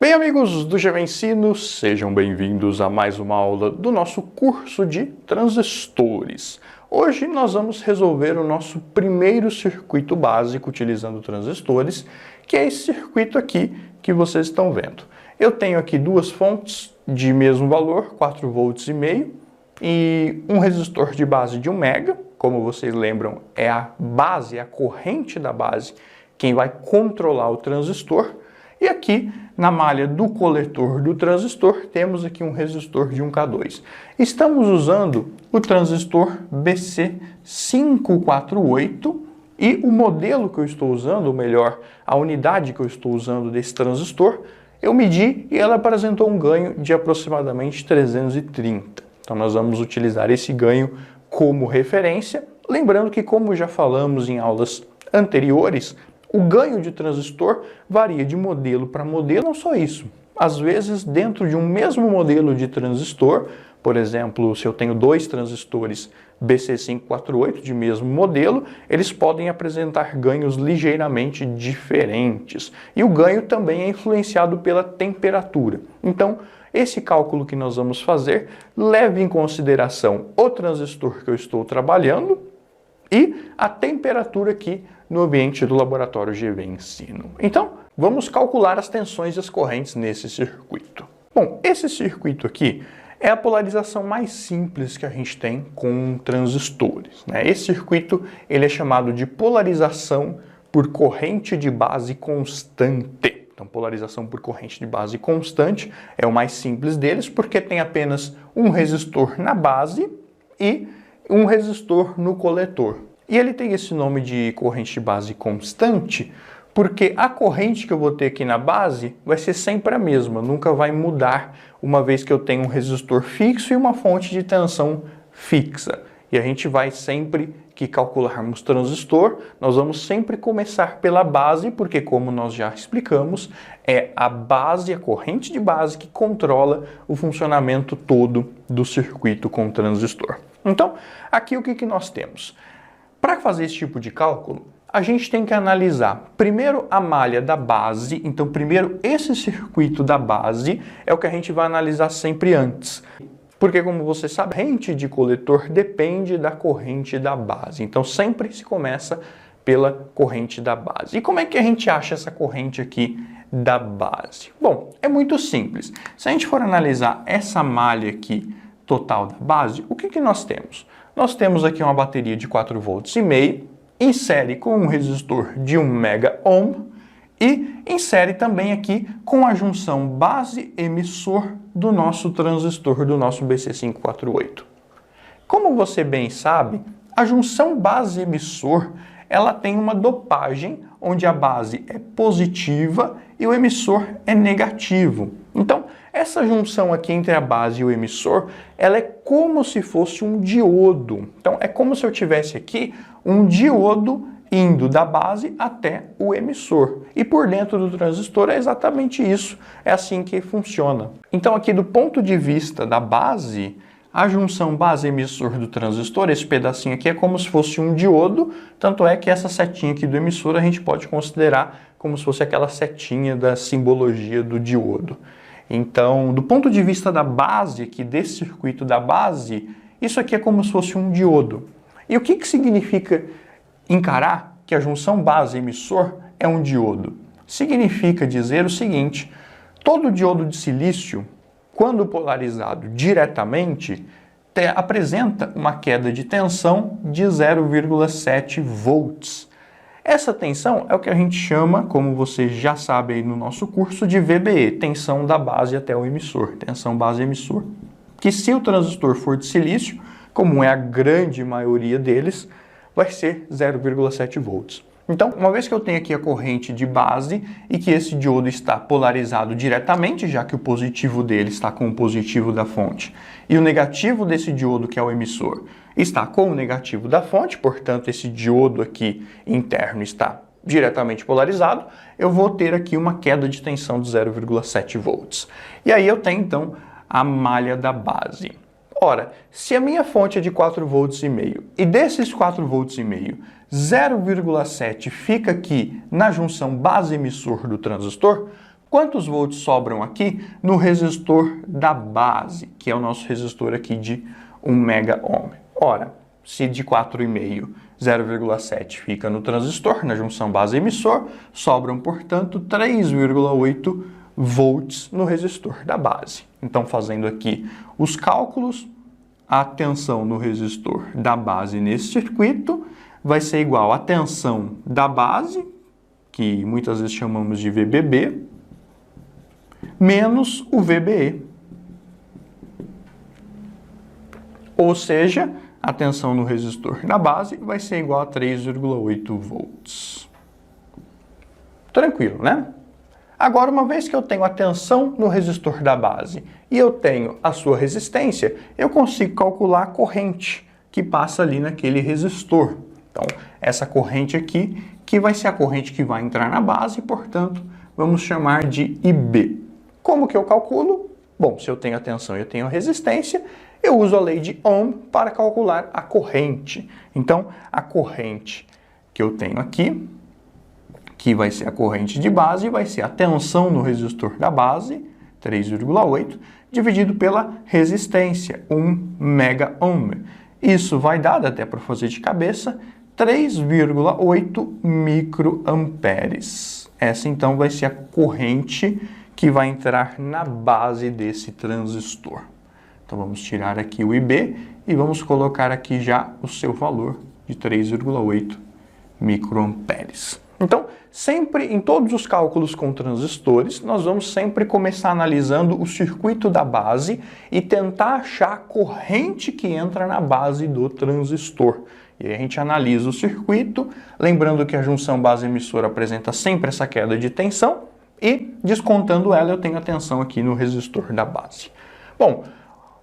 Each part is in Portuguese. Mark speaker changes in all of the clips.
Speaker 1: Bem, amigos do GV Ensino, sejam bem-vindos a mais uma aula do nosso curso de transistores. Hoje nós vamos resolver o nosso primeiro circuito básico utilizando transistores, que é esse circuito aqui que vocês estão vendo. Eu tenho aqui duas fontes de mesmo valor, 4,5 volts e um resistor de base de 1 mega. Como vocês lembram, é a base, a corrente da base, quem vai controlar o transistor. E aqui, na malha do coletor do transistor, temos aqui um resistor de 1K2. Estamos usando o transistor BC548 e o modelo que eu estou usando, ou melhor, a unidade que eu estou usando desse transistor, eu medi e ela apresentou um ganho de aproximadamente 330. Então nós vamos utilizar esse ganho como referência. Lembrando que, como já falamos em aulas anteriores, o ganho de transistor varia de modelo para modelo. Não só isso, às vezes dentro de um mesmo modelo de transistor, por exemplo, se eu tenho dois transistores BC548 de mesmo modelo, eles podem apresentar ganhos ligeiramente diferentes. E o ganho também é influenciado pela temperatura. Então, esse cálculo que nós vamos fazer leva em consideração o transistor que eu estou trabalhando e a temperatura aqui no ambiente do laboratório GV Ensino. Então, vamos calcular as tensões e as correntes nesse circuito. Bom, esse circuito aqui é a polarização mais simples que a gente tem com transistores, né? Esse circuito ele é chamado de polarização por corrente de base constante. Então, polarização por corrente de base constante é o mais simples deles, porque tem apenas um resistor na base e um resistor no coletor. E ele tem esse nome de corrente de base constante porque a corrente que eu vou ter aqui na base vai ser sempre a mesma, nunca vai mudar, uma vez que eu tenho um resistor fixo e uma fonte de tensão fixa. E a gente vai sempre que calcularmos transistor, nós vamos sempre começar pela base, porque como nós já explicamos, é a base, a corrente de base que controla o funcionamento todo do circuito com transistor. Então, aqui o que nós temos? Para fazer esse tipo de cálculo, a gente tem que analisar primeiro a malha da base. Então, primeiro esse circuito da base é o que a gente vai analisar sempre antes. Porque, como você sabe, a corrente de coletor depende da corrente da base. Então, sempre se começa pela corrente da base. E como é que a gente acha essa corrente aqui da base? Bom, é muito simples. Se a gente for analisar essa malha aqui total da base, o que nós temos? Nós temos aqui uma bateria de 4,5 volts em série com um resistor de 1 mega ohm e em série também aqui com a junção base-emissor do nosso transistor, do nosso BC548. Como você bem sabe, a junção base-emissor ela tem uma dopagem onde a base é positiva e o emissor é negativo. Então, essa junção aqui entre a base e o emissor, ela é como se fosse um diodo. Então, é como se eu tivesse aqui um diodo indo da base até o emissor. E por dentro do transistor é exatamente isso. É assim que funciona. Então, aqui do ponto de vista da base, a junção base-emissor do transistor, esse pedacinho aqui é como se fosse um diodo, tanto é que essa setinha aqui do emissor a gente pode considerar como se fosse aquela setinha da simbologia do diodo. Então, do ponto de vista da base, aqui desse circuito da base, isso aqui é como se fosse um diodo. E o que significa encarar que a junção base-emissor é um diodo? Significa dizer o seguinte: todo diodo de silício, quando polarizado diretamente, apresenta uma queda de tensão de 0,7 volts. Essa tensão é o que a gente chama, como você já sabe aí no nosso curso, de VBE, tensão da base até o emissor, tensão base-emissor. Que se o transistor for de silício, como é a grande maioria deles, vai ser 0,7 volts. Então, uma vez que eu tenho aqui a corrente de base e que esse diodo está polarizado diretamente, já que o positivo dele está com o positivo da fonte, e o negativo desse diodo, que é o emissor, está com o negativo da fonte, portanto, esse diodo aqui interno está diretamente polarizado, eu vou ter aqui uma queda de tensão de 0,7 volts. E aí eu tenho, então, a malha da base. Ora, se a minha fonte é de 4,5 volts e desses 4,5 volts, 0,7 fica aqui na junção base-emissor do transistor, Quantos volts sobram aqui no resistor da base, que é o nosso resistor aqui de 1 mega ohm? Ora, se de 4,5, 0,7 fica no transistor, na junção base-emissor, sobram, portanto, 3,8 volts no resistor da base. Então, fazendo aqui os cálculos, a tensão no resistor da base nesse circuito vai ser igual à tensão da base, que muitas vezes chamamos de VBB, menos o VBE. Ou seja, a tensão no resistor da base vai ser igual a 3,8 volts. Tranquilo, né? Agora, uma vez que eu tenho a tensão no resistor da base e eu tenho a sua resistência, eu consigo calcular a corrente que passa ali naquele resistor. Então, essa corrente aqui, que vai ser a corrente que vai entrar na base, portanto, vamos chamar de IB. Como que eu calculo? Bom, se eu tenho a tensão e eu tenho a resistência, eu uso a lei de Ohm para calcular a corrente. Então, a corrente que eu tenho aqui, que vai ser a corrente de base, vai ser a tensão no resistor da base, 3,8, dividido pela resistência, 1 mega ohm. Isso vai dar, até para fazer de cabeça, 3,8 microamperes. Essa, então, vai ser a corrente que vai entrar na base desse transistor. Então, vamos tirar aqui o IB e vamos colocar aqui já o seu valor de 3,8 microamperes. Então, sempre em todos os cálculos com transistores, nós vamos sempre começar analisando o circuito da base e tentar achar a corrente que entra na base do transistor. E aí a gente analisa o circuito, lembrando que a junção base-emissora apresenta sempre essa queda de tensão e, descontando ela, eu tenho a tensão aqui no resistor da base. Bom,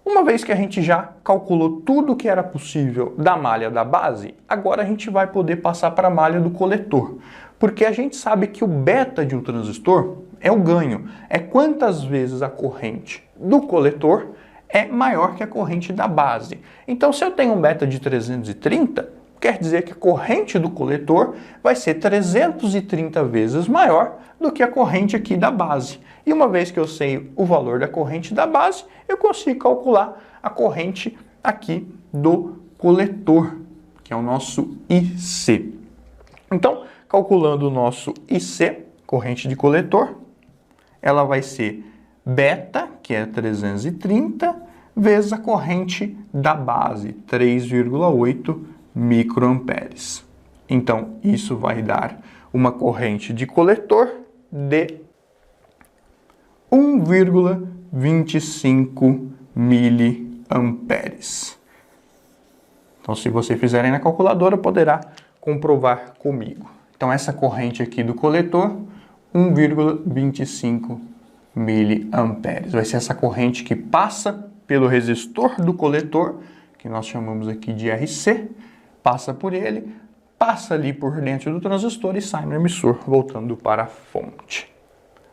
Speaker 1: uma vez que a gente já calculou tudo que era possível da malha da base, agora a gente vai poder passar para a malha do coletor. Porque a gente sabe que o beta de um transistor é o ganho. É quantas vezes a corrente do coletor é maior que a corrente da base. Então, se eu tenho um beta de 330, quer dizer que a corrente do coletor vai ser 330 vezes maior do que a corrente aqui da base. E uma vez que eu sei o valor da corrente da base, eu consigo calcular a corrente aqui do coletor, que é o nosso IC. Então, calculando o nosso IC, corrente de coletor, ela vai ser beta, que é 330, vezes a corrente da base, 3,8 microamperes. Então, isso vai dar uma corrente de coletor de 1,25 miliamperes. Então, se você fizer aí na calculadora, poderá comprovar comigo. Então, essa corrente aqui do coletor, 1,25 miliamperes. Vai ser essa corrente que passa pelo resistor do coletor, que nós chamamos aqui de RC, passa por ele, passa ali por dentro do transistor e sai no emissor, voltando para a fonte.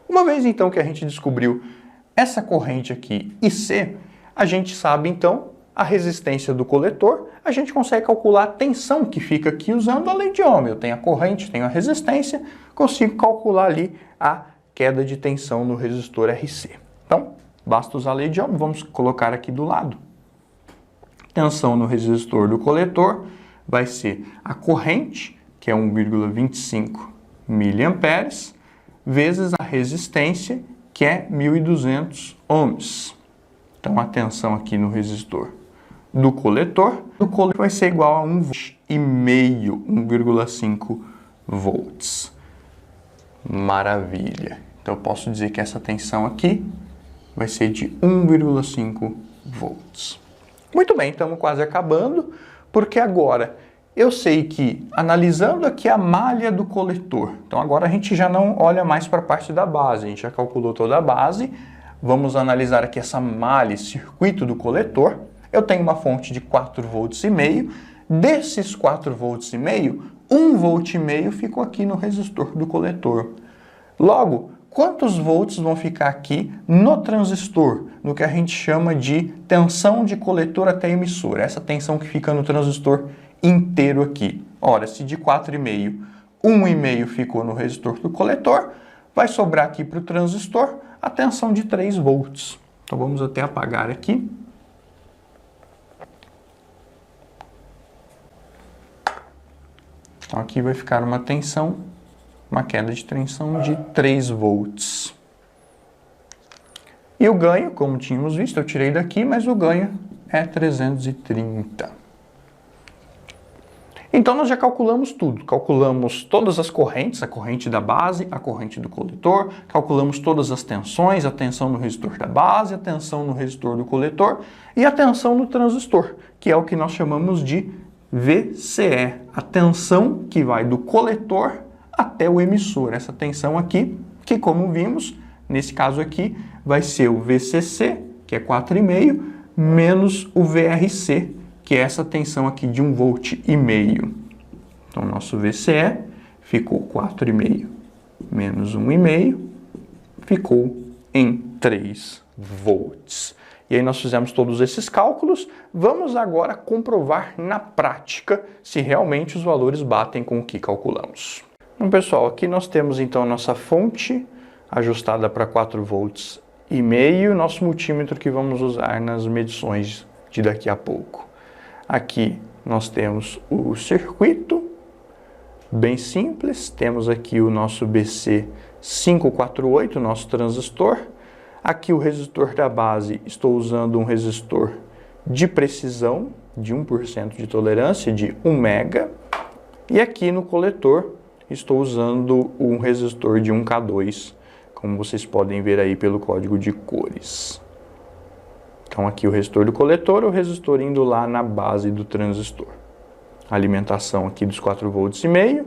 Speaker 1: Uma vez, então, que a gente descobriu essa corrente aqui, IC, a gente sabe, então, a resistência do coletor, a gente consegue calcular a tensão que fica aqui usando a lei de Ohm. Eu tenho a corrente, tenho a resistência, consigo calcular ali a queda de tensão no resistor RC. Então, basta usar a lei de Ohm, vamos colocar aqui do lado. Tensão no resistor do coletor vai ser a corrente, que é 1,25 miliamperes, vezes a resistência, que é 1.200 ohms. Então, a tensão aqui no resistor do coletor vai ser igual a 1,5 volts. Maravilha! Então, eu posso dizer que essa tensão aqui vai ser de 1,5 volts. Muito bem, estamos quase acabando, porque agora eu sei que, analisando aqui a malha do coletor, então agora a gente já não olha mais para a parte da base, a gente já calculou toda a base, vamos analisar aqui essa malha, esse circuito do coletor. Eu tenho uma fonte de 4,5 volts, desses 4,5 volts, 1,5 volt ficou aqui no resistor do coletor. Logo, quantos volts vão ficar aqui no transistor, no que a gente chama de tensão de coletor até emissor, essa tensão que fica no transistor inteiro aqui? Ora, se de 4,5, 1,5 ficou no resistor do coletor, vai sobrar aqui para o transistor a tensão de 3 volts. Então vamos até apagar aqui. Então aqui vai ficar uma queda de tensão de 3 volts. E o ganho, como tínhamos visto, eu tirei daqui, mas o ganho é 330. Então nós já calculamos tudo. Calculamos todas as correntes, a corrente da base, a corrente do coletor, calculamos todas as tensões, a tensão no resistor da base, a tensão no resistor do coletor e a tensão no transistor, que é o que nós chamamos de VCE, a tensão que vai do coletor até o emissor. Essa tensão aqui, que como vimos, nesse caso aqui, vai ser o VCC, que é 4,5, menos o VRC, que é essa tensão aqui de 1,5 volt. Então, nosso VCE ficou 4,5 menos 1,5, ficou em 3 volts. E aí nós fizemos todos esses cálculos, vamos agora comprovar na prática se realmente os valores batem com o que calculamos. Bom, pessoal, aqui nós temos então a nossa fonte ajustada para 4 volts e meio, nosso multímetro que vamos usar nas medições de daqui a pouco. Aqui nós temos o circuito, bem simples, temos aqui o nosso BC548, nosso transistor. Aqui o resistor da base, estou usando um resistor de precisão, de 1% de tolerância, de 1 mega. E aqui no coletor, estou usando um resistor de 1K2, como vocês podem ver aí pelo código de cores. Então aqui o resistor do coletor, o resistor indo lá na base do transistor. A alimentação aqui dos 4 volts e meio,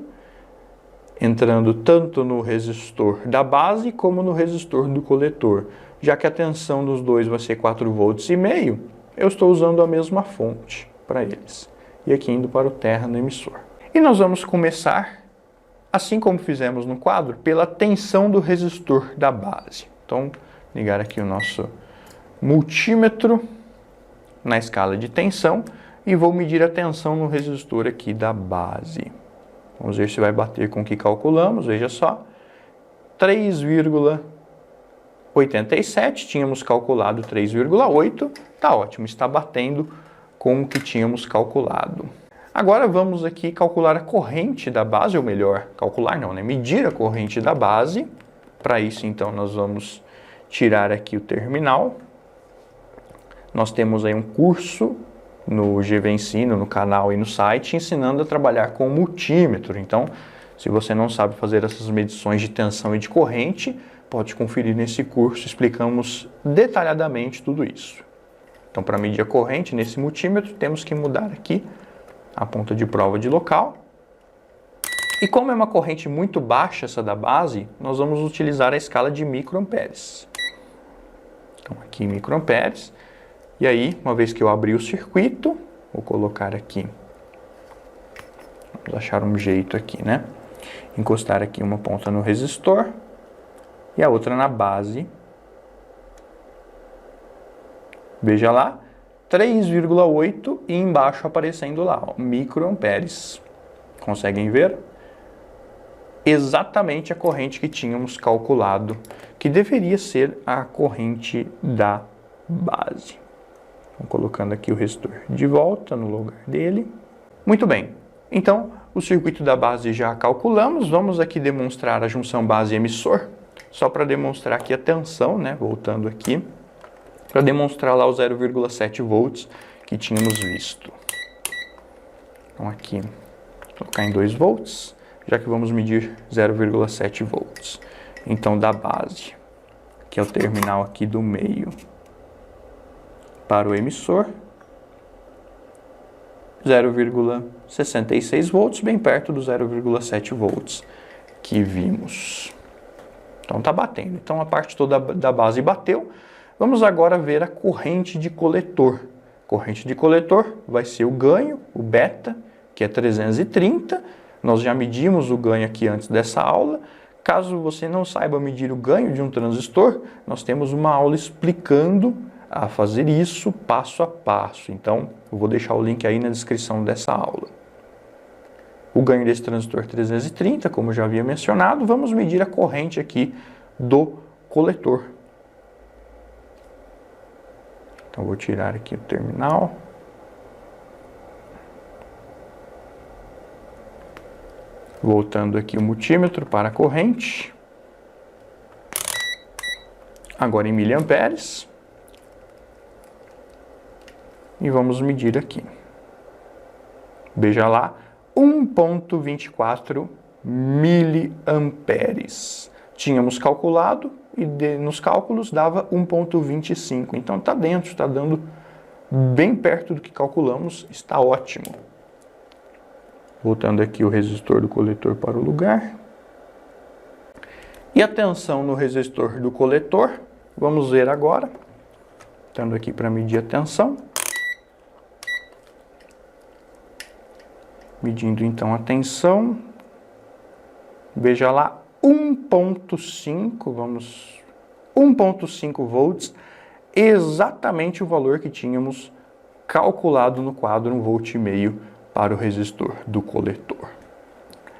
Speaker 1: entrando tanto no resistor da base como no resistor do coletor. Já que a tensão dos dois vai ser 4 volts e meio, eu estou usando a mesma fonte para eles. E aqui indo para o terra no emissor. E nós vamos começar, assim como fizemos no quadro, pela tensão do resistor da base. Então, ligar aqui o nosso multímetro na escala de tensão e vou medir a tensão no resistor aqui da base. Vamos ver se vai bater com o que calculamos, veja só. 3,87, tínhamos calculado 3,8, tá ótimo, está batendo com o que tínhamos calculado. Agora vamos aqui calcular a corrente da base, ou melhor, calcular não, né? Medir a corrente da base. Para isso, então, nós vamos tirar aqui o terminal. Nós temos aí um curso no GV Ensino, no canal e no site, ensinando a trabalhar com multímetro. Então, se você não sabe fazer essas medições de tensão e de corrente, pode conferir nesse curso, explicamos detalhadamente tudo isso. Então, para medir a corrente nesse multímetro, temos que mudar aqui a ponta de prova de local. E como é uma corrente muito baixa essa da base, nós vamos utilizar a escala de microamperes. Então, aqui microamperes. E aí, uma vez que eu abri o circuito, vou colocar aqui, vamos achar um jeito aqui, né? Encostar aqui uma ponta no resistor e a outra na base. Veja lá, 3,8 e embaixo aparecendo lá, ó, microamperes. Conseguem ver? Exatamente a corrente que tínhamos calculado, que deveria ser a corrente da base. Então, colocando aqui o resistor de volta no lugar dele. Muito bem, então o circuito da base já calculamos, vamos aqui demonstrar a junção base-emissor, só para demonstrar aqui a tensão, né? Voltando aqui, para demonstrar lá os 0,7 volts que tínhamos visto. Então aqui, colocar em 2 volts, já que vamos medir 0,7 volts. Então da base, que é o terminal aqui do meio, para o emissor, 0,66 volts, bem perto do 0,7 volts que vimos. Então está batendo. Então a parte toda da base bateu. Vamos agora ver a corrente de coletor. Corrente de coletor vai ser o ganho, o beta, que é 330. Nós já medimos o ganho aqui antes dessa aula. Caso você não saiba medir o ganho de um transistor, nós temos uma aula explicando a fazer isso passo a passo. Então, eu vou deixar o link aí na descrição dessa aula. o ganho desse transistor 330, como eu já havia mencionado. Vamos medir a corrente aqui do coletor. Então, vou tirar aqui o terminal. Voltando aqui o multímetro para a corrente. Agora em miliamperes. E vamos medir aqui. Veja lá, 1,24 miliamperes. Tínhamos calculado e nos cálculos dava 1,25. Então está dentro, está dando bem perto do que calculamos, está ótimo. Voltando aqui o resistor do coletor para o lugar. E a tensão no resistor do coletor, vamos ver agora. Estando aqui para medir a tensão. Medindo então a tensão. Veja lá, 1,5 volts, exatamente o valor que tínhamos calculado no quadro 1,5 volt para o resistor do coletor.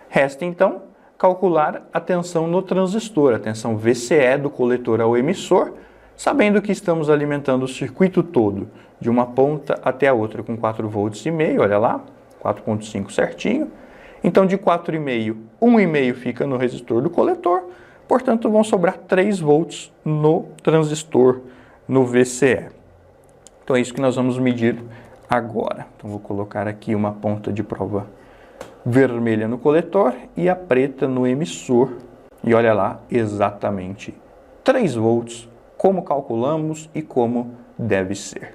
Speaker 1: Resta então calcular a tensão no transistor, a tensão VCE do coletor ao emissor, sabendo que estamos alimentando o circuito todo, de uma ponta até a outra com 4,5 volts, olha lá, 4,5 certinho. Então de 4,5, 1,5 fica no resistor do coletor, portanto vão sobrar 3 volts no transistor, no VCE. Então é isso que nós vamos medir agora. Então vou colocar aqui uma ponta de prova vermelha no coletor e a preta no emissor. E olha lá, exatamente 3 volts, como calculamos e como deve ser.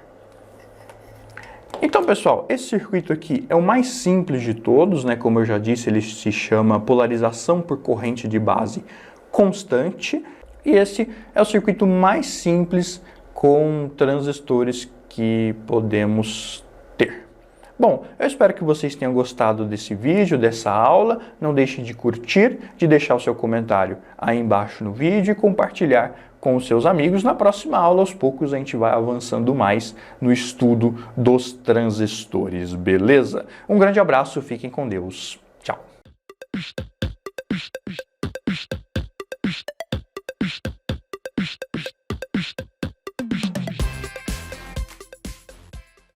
Speaker 1: Então, pessoal, esse circuito aqui é o mais simples de todos, né? Como eu já disse, ele se chama polarização por corrente de base constante. E esse é o circuito mais simples com transistores que podemos ter. Bom, eu espero que vocês tenham gostado desse vídeo, dessa aula. Não deixe de curtir, de deixar o seu comentário aí embaixo no vídeo e compartilhar com os seus amigos. Na próxima aula, aos poucos, a gente vai avançando mais no estudo dos transistores, beleza? Um grande abraço, fiquem com Deus. Tchau!